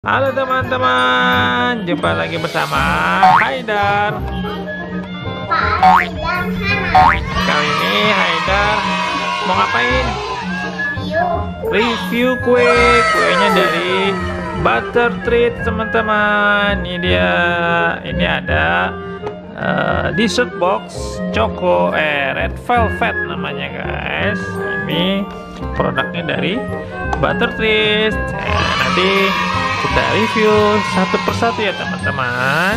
Halo teman-teman, jumpa lagi bersama Haidar. Kali ini Haidar mau ngapain? Review kuenya dari Butter Treat teman-teman. Ini dia, ini ada dessert box choco red velvet namanya guys. Ini produknya dari Butter Treat. Nanti kita review satu persatu ya teman-teman.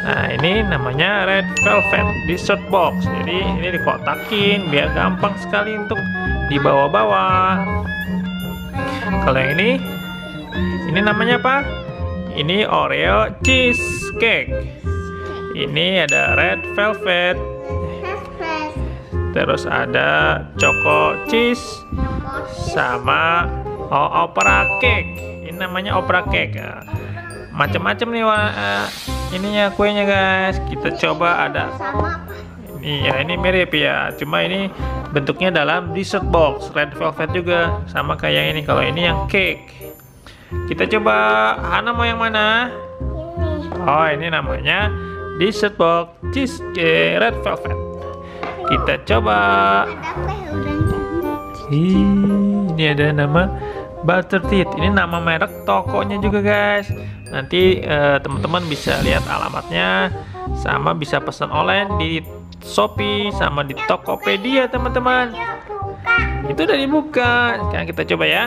Nah, ini namanya red velvet dessert box. Jadi ini dikotakin biar gampang sekali untuk dibawa-bawa. Kalau yang ini namanya apa? Ini Oreo cheesecake. Ini ada red velvet. Terus ada choco cheese sama opera cake. Namanya opera cake. Macam-macam nih ininya kuenya guys. Kita coba ada ini ya, ini mirip ya, cuma ini bentuknya dalam dessert box red velvet juga sama kayak ini. Kalau ini yang cake. Kita coba, Hana mau yang mana? Oh, ini namanya dessert box cheesecake red velvet. Kita coba. Ini ada nama Butter Treat. Ini nama merek tokonya juga guys. Nanti teman-teman bisa lihat alamatnya, sama bisa pesan online di Shopee sama di Tokopedia teman-teman. Itu udah dibuka. Sekarang kita coba ya.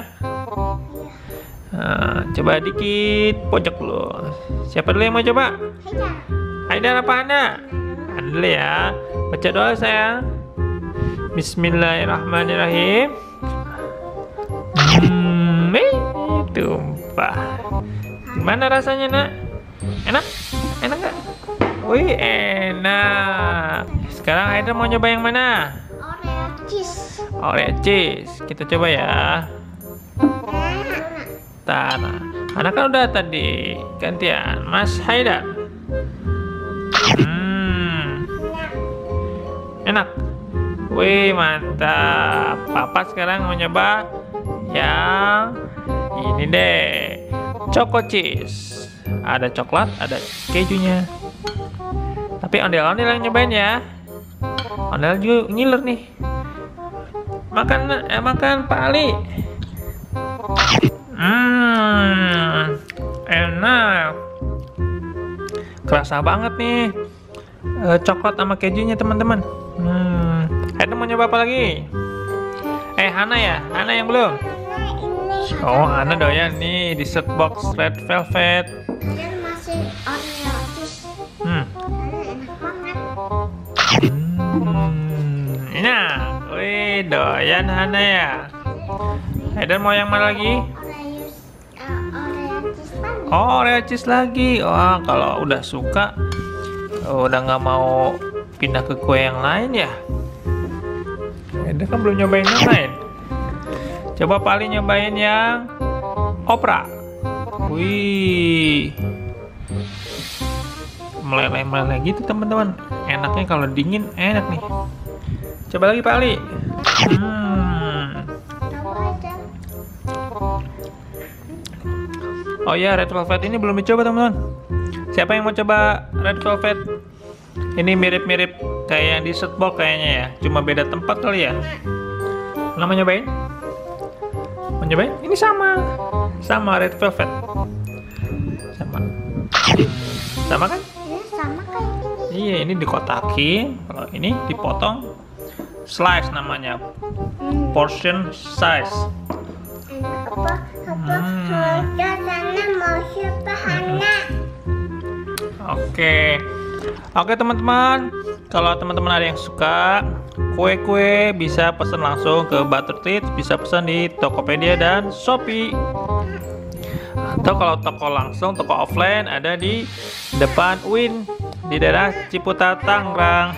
Coba dikit pojok dulu. Siapa dulu yang mau coba? Haidar apa Anda? Anda dulu ya. Baca doa sayang. Bismillahirrahmanirrahim. Tumpah. Gimana rasanya nak? Enak? Enak nggak? Wih, enak. Sekarang Haidar mau nyoba yang mana? Oreo cheese. Oreo cheese. Kita coba ya. Tanah. Anak kan udah tadi. Gantian Mas Haidar. Enak. Wih, mantap. Papa sekarang mau nyoba yang ini deh, choco cheese. Ada coklat, ada kejunya. Tapi ondel-ondel yang nyobain ya. Ondel juga ngiler nih. Makan Pak Ali. Enak. Kerasa banget nih coklat sama kejunya teman-teman. Ada mau nyoba apa lagi? Hana ya? Hana yang belum? Oh, Hana doyan nih dessert box red velvet. Dan masih Oreo cheese. Enak banget. Nah, wih, doyan Hana ya. Haidar mau yang mana lagi? Oreo cheese lagi. Oh, Oreo cheese lagi. Oh, kalau udah suka, udah nggak mau pindah ke kue yang lain ya. Haidar kan belum nyobain yang lain. Coba paling nyobain yang opera. Wih, meleleh-meleleh gitu teman-teman. Enaknya kalau dingin enak nih. Coba lagi Pak Ali. Oh ya, red velvet ini belum dicoba teman-teman. Siapa yang mau coba red velvet? Ini mirip-mirip kayak yang dessert box kayaknya ya. Cuma beda tempat kali ya. Mau nyobain? Mau nyobain? Ini sama red velvet. Sama kan? Ini sama kayak ini. Iya, ini dikotakin. Kalau ini dipotong slice namanya, portion size. Apa? Semoga sana mau siapa Hana? Oke teman-teman, kalau teman-teman ada yang suka kue-kue bisa pesan langsung ke Butter Treat, bisa pesan di Tokopedia dan Shopee. Atau kalau toko langsung, toko offline ada di depan UIN di daerah Ciputat, Tangerang.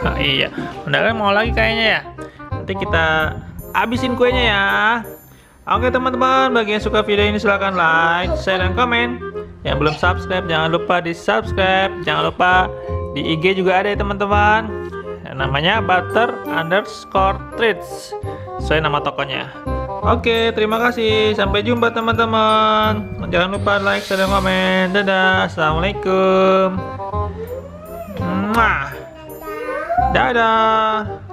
Nah, iya, beneran mau lagi kayaknya ya. Nanti kita habisin kuenya ya. Oke teman-teman, bagi yang suka video ini silahkan like, share, dan komen. Yang belum subscribe jangan lupa di subscribe. Jangan lupa di IG juga ada ya teman-teman. Namanya Butter_Treats. Sesuai nama tokonya. Oke, terima kasih. Sampai jumpa teman-teman. Jangan lupa like, share, dan komen. Dadah. Assalamualaikum. Mwah. Dadah.